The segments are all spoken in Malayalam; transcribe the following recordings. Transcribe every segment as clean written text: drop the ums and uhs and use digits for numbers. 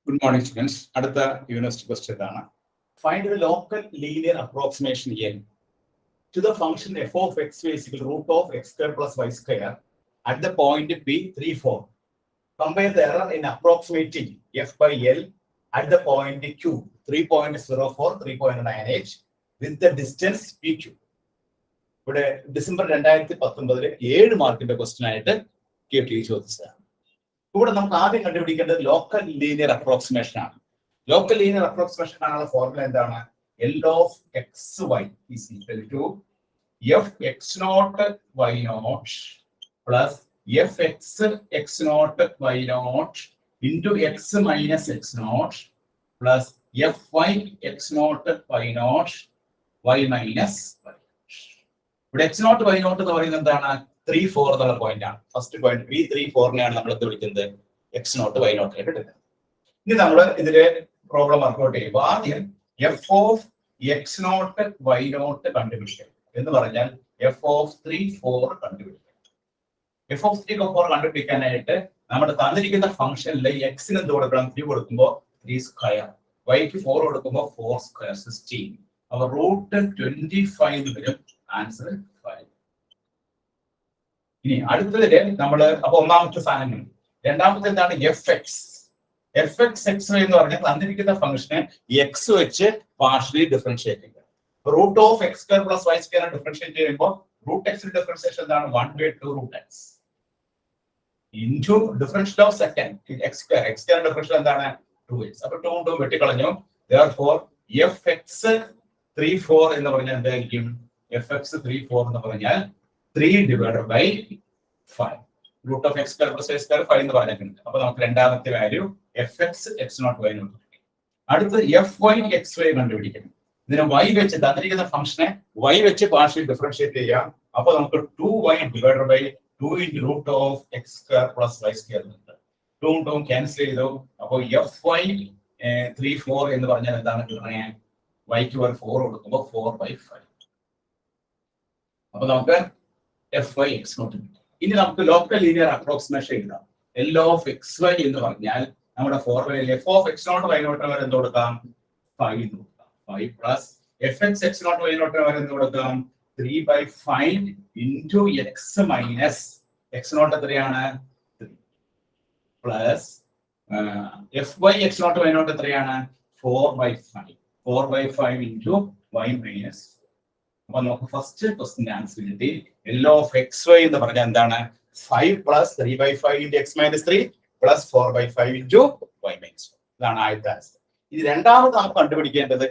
Good morning, students. അടുത്ത യൂണിവേഴ്സിറ്റി ക്വസ്റ്റ്യൻ ഇതാണ്. Find the local linear approximation n to the function f of x is equal to root of x square plus y square at the point p 3, 4. Compare the error in approximating f by L at the point q 3.04, 3.98 with the distance pq. ഇവിടെ ഡിസംബർ 2019 7 മാർക്കിന്റെ ക്വസ്റ്റ്യൻ ആയിട്ട് KTUI ചോദിച്ചതാണ്. ഇവിടെ നമുക്ക് ആദ്യം കണ്ടുപിടിക്കേണ്ടത് ലോക്കൽ ലീനിയർ അപ്രോക്സിമേഷൻ ആണ്. ലോക്കൽ ലീനിയർ അപ്രോക്സിമേഷൻ കാണാനുള്ള ഫോർമുല എന്താണ്? L of xy is equal to f x naught y naught plus f x x naught y naught into x minus x naught plus f y x naught y naught y minus y. ഇവിടെ x naught y naught എന്ന് പറയുന്നത് എന്താണ്? 3, 4 എന്നുള്ള പോയിന്റ് ആണ്. ഫസ്റ്റ് പോയിന്റ് b 3, 4നെയാണ് നമ്മൾ എന്ത് വിളിക്കുന്നത്? x naught y naught ആയിട്ട് എടുക്കുന്നത്. ഇനി നമ്മൾ ഇതിലെ പ്രോബ്ലം വർക്ക്ഔട്ട് ചെയ്യുമ്പോൾ ആദ്യം f of x naught y naught കണ്ടുപിടിക്കണം എന്ന് പറഞ്ഞാൽ f of 3, 4 കണ്ടുപിടിക്കണം. f of 3, 4 കണ്ടുപിടിക്കാനായിട്ട് നമ്മുടെ തന്നിരിക്കുന്ന ഫംഗ്ഷനിൽ x ന് എന്ത് കൊടുക്കണം? 3 കൊടുക്കുമ്പോൾ 3 സ്ക്വയർ, y ക്ക് 4 കൊടുക്കുമ്പോൾ 4 സ്ക്വയർ 16. അപ്പോൾ റൂട്ട് 25 വരും. ആൻസർ 5. ഇനി അടുത്തതില് നമ്മള് അപ്പൊ ഒന്നാമത്തെ സാധനം. രണ്ടാമത്തെ എന്താണ്? എഫ് എക്സ് എക്സ് എന്ന് പറഞ്ഞാൽ തന്നിരിക്കുന്ന ഫംഗ്ഷനെ എക്സ് വെച്ച് പാർഷ്യലി ഡിഫറൻഷിയേറ്റ് ചെയ്യുക. Root of x square plus y square differentiate ചെയ്യുമ്പോൾ റൂട്ട് എക്സിന്റെ ഡിഫറൻഷിയേഷൻ എന്താണ്? 1/2 root x into differential of second x square differential എന്താണ്? 2x. അപ്പൊ 2 വെട്ടിക്കളഞ്ഞു. Therefore എഫ് എക്സ് 3, 4 എന്ന് പറഞ്ഞാൽ എന്തായിരിക്കും? എഫ് എക്സ് 3, 4 എന്ന് പറഞ്ഞാൽ 3 divided by 5. Root of x square plus y square 5 എന്ന് പറഞ്ഞിട്ടുണ്ട്. അപ്പൊ നമുക്ക് രണ്ടാമത്തെ value f x x naught y naught. അടുത്ത് എഫ് വൈ എക്സ് വൈ കണ്ടുപിടിക്കണം. ഇതിനെ y വെച്ച് തന്നിരിക്കുന്ന ഫംഗ്ഷനെ y വെച്ച് പാർഷ്യൽ ഡിഫറൻഷിയേറ്റ് ചെയ്യാം. അപ്പൊ നമുക്ക് 2y divided by 2 into root of x square plus y square ഉണ്ട്. 2 ക്യാൻസൽ ചെയ്തു. അപ്പൊ എഫ് വൈ 3, 4 എന്ന് പറഞ്ഞാൽ എന്താണ് കിട്ടുന്നത്? y ക്ക് 4 കൊടുക്കുമ്പോൾ 4/5. അപ്പൊ നമുക്ക് എഫ് വൈ എക്സ് നോട്ട് കിട്ടും. ഇനി നമുക്ക് ലോക്കൽ ലീനിയർ അപ്രോക്സിമേഷൻ എഴുതാം. എൽ ഓഫ് എക്സ് വൈ എന്ന് പറഞ്ഞാൽ നമ്മുടെ ഫോർമുലയിൽ f of x naught y naught വരെ എന്ത് കൊടുക്കാം? 5 കൊടുക്കാം. 5 plus f x x naught y naught വരെ എന്ത് കൊടുക്കാം? 3/5 into x minus x naught എത്രയാണ്? 3 plus f y x naught y naught എത്രയാണ്? 4/5 ഇൻറ്റു വൈ മൈനസ്. അപ്പൊ നമുക്ക് ഫസ്റ്റ് ക്വസ്റ്റിന്റെ ആൻസർ കിട്ടി. എൽ ഓഫ് എക്സ് വൈ എന്ന് പറഞ്ഞാൽ എന്താണ്? 5 plus 3/5 into x minus 3 plus 4/5 into y minus 4. ഇതാണ് ആദ്യത്തെ ആൻസർ. ഇത് രണ്ടാമത് നമുക്ക് കണ്ടുപിടിക്കേണ്ടത്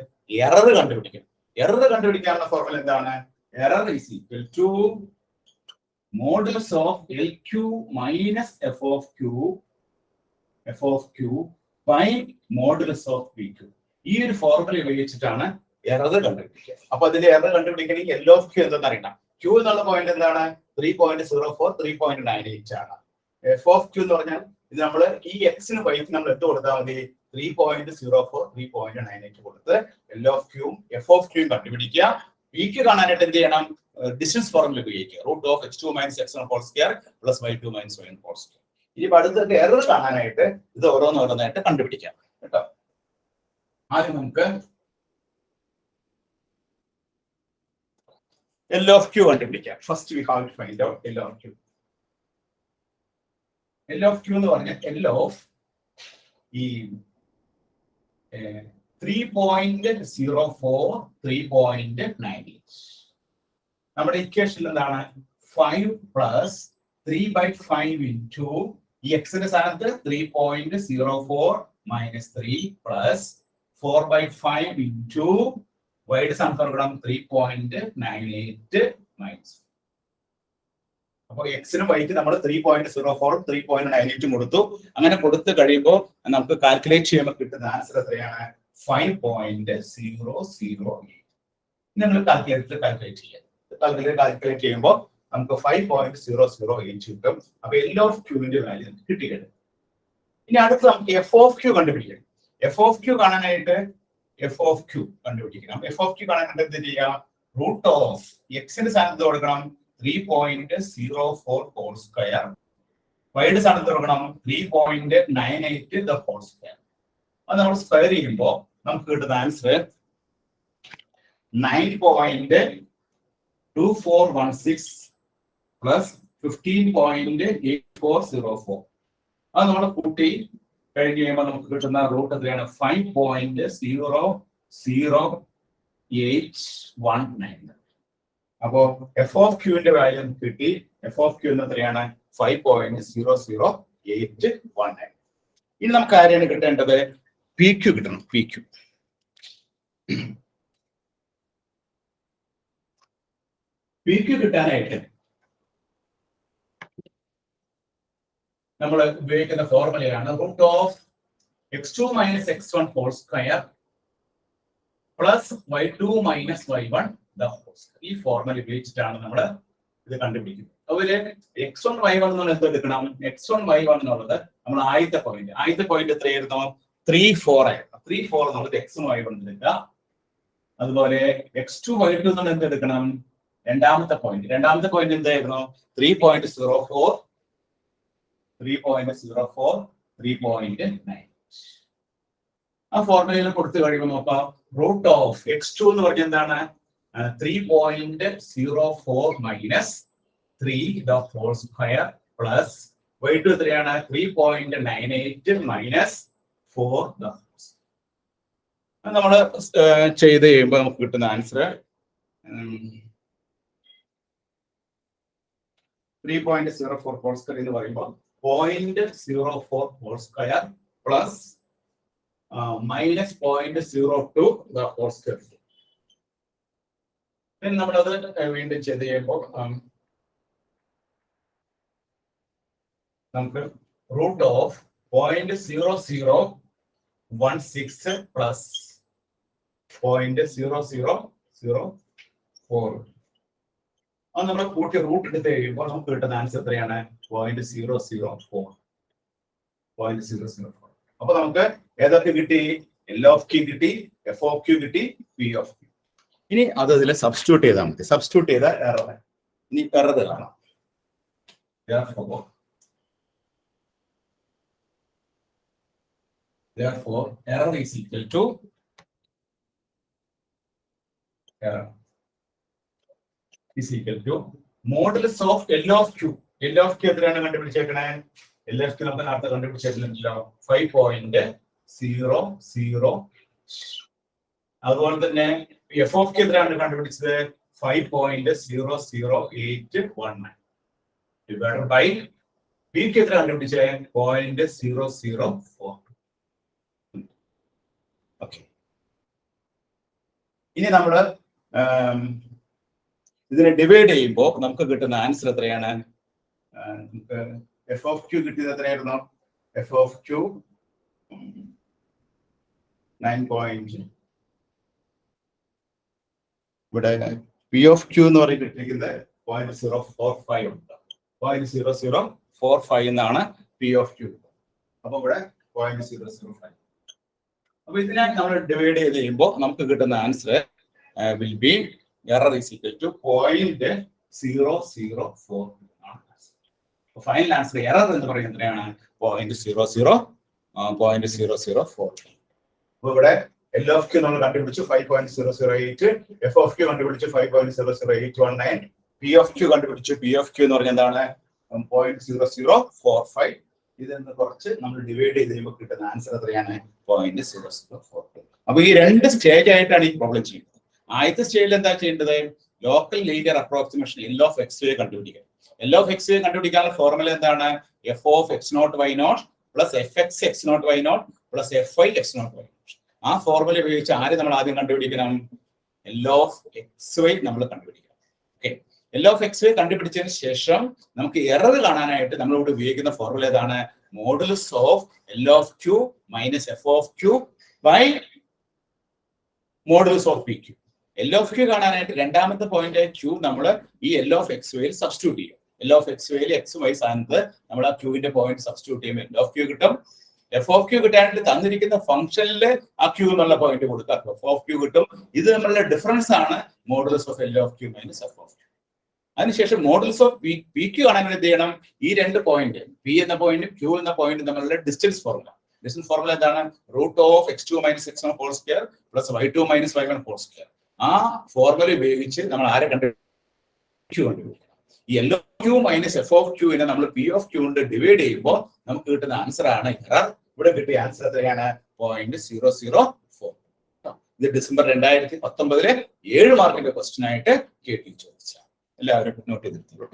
എറർ കണ്ടുപിടിക്കണം. എറർ കണ്ടുപിടിക്കാനുള്ള ഫോർമുല എന്താണ്? Error is equal to modulus of L Q minus F of Q by modulus of P Q. ഈ ഒരു ഫോർമുല ഉപയോഗിച്ചിട്ടാണ് എറർ കണ്ടുപിടിക്കുക. അപ്പൊ അതിന്റെ എറർ കണ്ടുപിടിക്കണമെങ്കിൽ എൽ ഓഫ് ക്യൂ എന്തെന്ന് അറിയണം. ക്യൂ എന്നുള്ള പോയിന്റ് എന്താണ്? 3.04, 3.98 ആണ്. എഫ് ഓഫ് ക്യൂ എന്ന് പറഞ്ഞാൽ ഇത് നമ്മൾ ഈ എക്സിന് വൈക്ക് നമ്മൾ എട്ട് കൊടുത്താൽ മതി. 3.04, 3.98 കൊടുത്ത് എൽ ഓഫ് ക്യൂവും എഫ് ഓഫ് ക്യൂവും കണ്ടുപിടിക്കുക. പി ക്യൂ കാണാനായിട്ട് എന്ത് ചെയ്യണം? ഡിസ്റ്റൻസ് ഫോർമുല ഉപയോഗിക്കുക. Root of x2 - x1 whole square plus y2 - y1 whole square. ഇനി അടുത്ത എറർ കാണാനായിട്ട് ഇത് ഓരോന്നോരോന്നായിട്ട് കണ്ടുപിടിക്കാം കേട്ടോ. ആദ്യം നമുക്ക് L of Q കണ്ടുപിടിക്കാം. First we have to find out L of Q. L of Q എന്ന് പറഞ്ഞാൽ L of ഈ 3.04, 3.98. നമ്മുടെ ഇക്വേഷൻ എന്താണ്? 5 പ്ലസ് 3/5 ഇൻറ്റു ഈ എക്സിന്റെ സ്ഥാനത്ത് 3.04 മൈനസ് 3 പ്ലസ് 4/5 ഇൻറ്റു വൈഡ് സ്ഥാനത്ത് കൊടുക്കണം 3.98 മൈനസ്. അപ്പൊ എക്സിനും വൈക്ക് നമ്മൾ 3.04, 3.98 കൊടുത്തു. അങ്ങനെ കൊടുത്തു കഴിയുമ്പോൾ നമുക്ക് കാൽക്കുലേറ്റ് ചെയ്യുമ്പോൾ കിട്ടുന്ന ആൻസർ എത്രയാണ്? 5.008. നിങ്ങൾ കാൽക്കുലേറ്റ് ചെയ്യാം. കാൽക്കുലേറ്റ് ചെയ്യുമ്പോൾ നമുക്ക് 5.008 കിട്ടും. അപ്പൊ എൽ ഓഫ് ക്യൂവിന്റെ വാല്യൂ കിട്ടിയിട്ടുണ്ട്. ഇനി അടുത്ത് നമുക്ക് എഫ് ഓഫ് ക്യൂ കണ്ടുപിടിക്കണം. എഫ് ഓഫ് ക്യൂ കാണാനായിട്ട് എഫ് ഓഫ് ക്യൂ കണ്ടുപിടിക്കണം. എഫ് ഓഫ് ക്യൂ കാണാനായിട്ട് എന്ത് ചെയ്യാം? റൂട്ട് ഓഫ് എക്സിന്റെ സ്ഥാനത്ത് കൊടുക്കണം 3.04 ഹോൾ സ്ക്വയർ, വൈഡ് സ്ഥാനത്ത് കൊടുക്കണം 3.98 ദ ഹോൾ സ്ക്വയർ. അത് നമ്മൾ സ്ക്വയർ ചെയ്യുമ്പോൾ നമുക്ക് കിട്ടുന്ന ആൻസർ 9.2416 പ്ലസ് 15.8404. അത് നമ്മൾ കൂട്ടി കഴിഞ്ഞ് കഴിയുമ്പോൾ നമുക്ക് കിട്ടുന്ന റൂട്ട് എത്രയാണ്? 5.000819. അപ്പോ എഫ് ഓഫ് ക്യൂവിന്റെ വാല്യൂ കിട്ടി. എഫ് ഓഫ് ക്യൂ എത്രയാണ്? 5.000819. ഇനി നമുക്ക് ആരെയാണ് കിട്ടേണ്ടത്? പി ക്യൂ കിട്ടണം. പി ക്യൂ കിട്ടാനായിട്ട് നമ്മൾ ഉപയോഗിക്കുന്ന ഫോർമുലയാണ് root of x2 minus x1 whole square plus y2 minus y1 the whole square. ഈ ഫോർമുല ഉപയോഗിച്ചിട്ടാണ് നമ്മൾ ഇത് കണ്ടുപിടിക്കുന്നത്. അതുപോലെ x1 y1 എന്ന് എന്ത് എടുക്കണം? x1 y1 എന്നുള്ളത് നമ്മൾ ആദ്യത്തെ പോയിന്റ് എത്രയായിരുന്നു? 3,4 ആയിരുന്നു. 3,4 എന്നുള്ളത് x1 y1 എടുക്കുക. അതുപോലെ x2 y2 എന്നുള്ള എന്ത് എടുക്കണം? രണ്ടാമത്തെ പോയിന്റ് എന്തായിരുന്നു? 3.04, 3.9. ആ ഫോർമുലയിൽ കൊടുത്തു കഴിയുമ്പോൾ നോക്കാം. റൂട്ട് ഓഫ് x2 എന്ന് പറഞ്ഞ എന്താണ്? 3.04 minus 3 the whole square plus y2 എത്രയാണ്? 3.98 മൈനസ് 4 ദ ഹോൾ സ്ക്വയർ. നമ്മൾ ചെയ്ത് കഴിയുമ്പോൾ നമുക്ക് കിട്ടുന്ന ആൻസർ 3.04 ഹോൾ സ്ക്വയർ എന്ന് പറയുമ്പോൾ 0.04 whole square plus minus 0.02 the whole square. നമ്മളത് വീണ്ടും ചെയ്ത് കഴിയുമ്പോൾ നമുക്ക് റൂട്ട് ഓഫ് 0.0016 പ്ലസ് 0.0004 അത് നമ്മൾ കൂട്ടി റൂട്ട് എടുത്ത് കഴിയുമ്പോൾ നമുക്ക് കിട്ടുന്ന ആൻസർ എത്രയാണ്? 0.004. അപ്പൊ നമുക്ക് ഏതൊക്കെ കിട്ടി? എൽ ഓഫ് ക്യൂ കിട്ടി, എഫ് ഓഫ് ക്യൂ കിട്ടി, പി ഓഫ് ക്യൂ. ഇനി അത് ഇതിൽ സബ്സ്റ്റിറ്റ്യൂട്ട് ചെയ്താൽ മതി. സബ്സ്റ്റിറ്റ്യൂട്ട് ചെയ്താൽ എറർ. ഇനി എറർ കാണാം. Therefore, error is equal to modulus of L of Q. L of Q എത്രയാണ് കണ്ടുപിടിച്ചേക്കണേ? L of Q നമുക്ക് നേരത്തെ കണ്ടുപിടിച്ചേക്കില്ലല്ലോ. 5.00. അതുപോലെ തന്നെ F of Q എത്രയാണ് കണ്ടുപിടിച്ചത്? 5.00819 divided by P Q എത്ര കണ്ടുപിടിച്ചേ? 0.004. ഓക്കെ. ഇനി നമ്മള് ഇതിനെ ഡിവൈഡ് ചെയ്യുമ്പോൾ നമുക്ക് കിട്ടുന്ന ആൻസർ എത്രയാണ്? നമുക്ക് എഫ് ഓഫ് ക്യൂ കിട്ടിയത് എത്രയായിരുന്നു? F of Q 9. ഇവിടെ പി ഓഫ് ക്യൂ എന്ന് പറഞ്ഞിട്ടിരിക്കുന്നത് 0.045 ഉണ്ട്. 0.0045 എന്നാണ് പി ഓഫ് ക്യൂ. അപ്പൊ ഇവിടെ 0.005. അപ്പൊ ഇതിനെ നമ്മൾ ഡിവൈഡ് ചെയ്ത് കഴിയുമ്പോൾ നമുക്ക് കിട്ടുന്ന answer will be error is equal to 0.004. Final answer error എന്ന് പറയുന്നത് എത്രയാണ്? 0.004. അപ്പൊ ഇവിടെ എൽ ഓഫ് ക്യൂ നമ്മൾ കണ്ടുപിടിച്ചു 5.008, എഫ് ഓഫ് ക്യൂ കണ്ടുപിടിച്ചു 5.00819, പി ഓഫ് ക്യൂ കണ്ടുപിടിച്ചു. പി ഓഫ് ക്യൂ എന്ന് പറഞ്ഞാൽ എന്താണ്? 0.0045. ഇതെന്ന് കുറച്ച് നമ്മൾ ഡിവൈഡ് ചെയ്ത് കഴിയുമ്പോൾ കിട്ടുന്ന ആൻസർ എത്രയാണ്? 0.0042. അപ്പൊ ഈ രണ്ട് സ്റ്റേജ് ആയിട്ടാണ് ഈ പ്രോബ്ലം ചെയ്യുന്നത്. ആദ്യത്തെ സ്റ്റേജിൽ എന്താ ചെയ്യേണ്ടത്? Local linear approximation L of X y കണ്ടുപിടിക്കുക. എൽ ഓഫ് എക്സ് വൈ കണ്ടുപിടിക്കാനുള്ള ഫോർമുല എന്താണ്? F of x naught y naught plus f x x naught y naught plus f y x naught y naught. ആ ഫോർമുല ഉപയോഗിച്ച് ആര് നമ്മൾ ആദ്യം കണ്ടുപിടിക്കണം? എൽ ഓഫ് എക്സ് വൈ നമ്മൾ കണ്ടുപിടിക്കണം. Okay. L of X Y കണ്ടുപിടിച്ചതിന് ശേഷം നമുക്ക് എറർ കാണാനായിട്ട് നമ്മളിവിടെ ഉപയോഗിക്കുന്ന ഫോർമുല ഏതാണ്? Modulus of L of Q minus F of Q by modulus of P Q. L of Q കാണാനായിട്ട് രണ്ടാമത്തെ പോയിന്റ് ക്യൂ നമ്മൾ ഈ എൽ ഓഫ് എക്സ് വൈയിൽ സബ്സ്റ്റിറ്റ്യൂട്ട് ചെയ്യും. എൽ ഓഫ് എക്സ് വൈയിൽ എക്സ് വൈ സ്ഥാനത്ത് നമ്മൾ ആ ക്യൂവിന്റെ പോയിന്റ് സബ്സ്റ്റിറ്റ്യൂട്ട് ചെയ്യുമ്പോൾ എൽ ഓഫ് ക്യൂ കിട്ടും. എഫ് ഓഫ് ക്യൂ കിട്ടാനായിട്ട് തന്നിരിക്കുന്ന ഫംഗ്ഷനിൽ ആ ക്യൂ എന്നുള്ള പോയിന്റ് കൊടുക്കുക. എഫ് ഓഫ് ക്യൂ കിട്ടും. ഇത് നമ്മളുടെ ഡിഫറൻസ് ആണ് modulus of L of Q minus F of Q. അതിനുശേഷം മോഡുലസ് ഓഫ് പി ക്യൂ കാണാൻ എന്ത് ചെയ്യണം? ഈ രണ്ട് പോയിന്റ് പി എന്ന പോയിന്റും ക്യൂ എന്ന പോയിന്റും തമ്മിലുള്ള ഡിസ്റ്റൻസ് ഫോർമുല. ഡിസ്റ്റൻസ് ഫോർമുല എന്താണ്? Root of x2 minus x1 whole square plus y2 minus y1 whole square. ആ ഫോർമുല ഉപയോഗിച്ച് നമ്മൾ ആരെ കണ്ടുപിടിക്കണം? ഈ L of Q minus F of Q നമ്മൾ P of Q കൊണ്ട് ഡിവൈഡ് ചെയ്യുമ്പോൾ നമുക്ക് കിട്ടുന്ന ആൻസർ ആണ് എറർ. ഇവിടെ കിട്ടിയ ആൻസർ എത്രയാണ്? 0.004. ഇത് ഡിസംബർ 2019 7 മാർക്കിന്റെ ക്വസ്റ്റ്യൻ ആയിട്ട് KTUI ചോദിച്ച. എല്ലാവരും നോട്ട് ചെയ്തിട്ടുള്ളൂ.